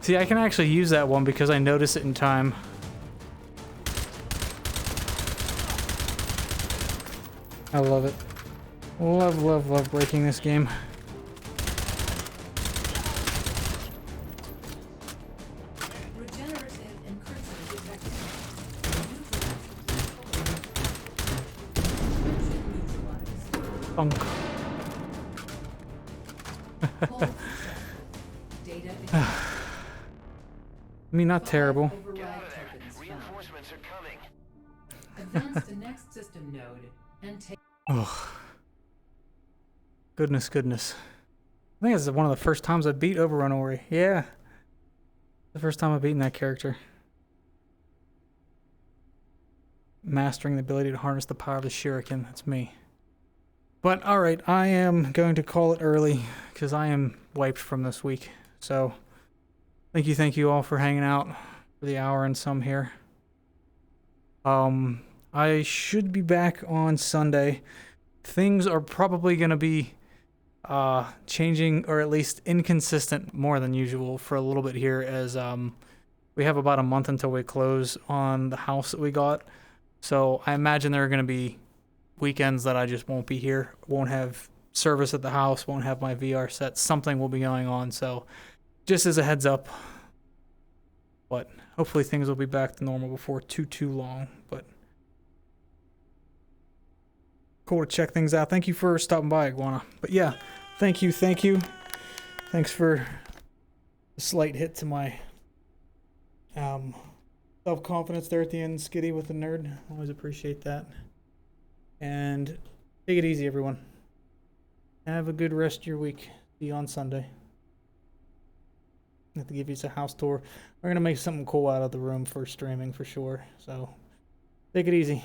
See, I can actually use that one because I notice it in time. I love it. Love, love, love breaking this game. Regenerative encryption detected. Neutralized. Funk. Hold system. Data decrypted. I mean, not terrible. Override tokens found. Reinforcements are coming. Advance to next system node and take. Oh. Goodness, goodness. I think it's one of the first times I beat Overrun Ori. Yeah. The first time I've beaten that character. Mastering the ability to harness the power of the Shuriken. That's me. But alright, I am going to call it early because I am wiped from this week. So, thank you all for hanging out for the hour and some here. I should be back on Sunday. Things are probably going to be changing, or at least inconsistent more than usual for a little bit here, as we have about a month until we close on the house that we got. So I imagine there are going to be weekends that I just won't be here, won't have service at the house, won't have my VR set. Something will be going on. So just as a heads up, but hopefully things will be back to normal before too long. But cool to check things out. Thank you for stopping by, Iguana. But yeah, thank you. Thanks for the slight hit to my self-confidence there at the end, Skitty with the nerd. Always appreciate that. And take it easy, everyone. Have a good rest of your week. See you on Sunday. I have to give you a house tour. We're gonna make something cool out of the room for streaming for sure. So Take it easy.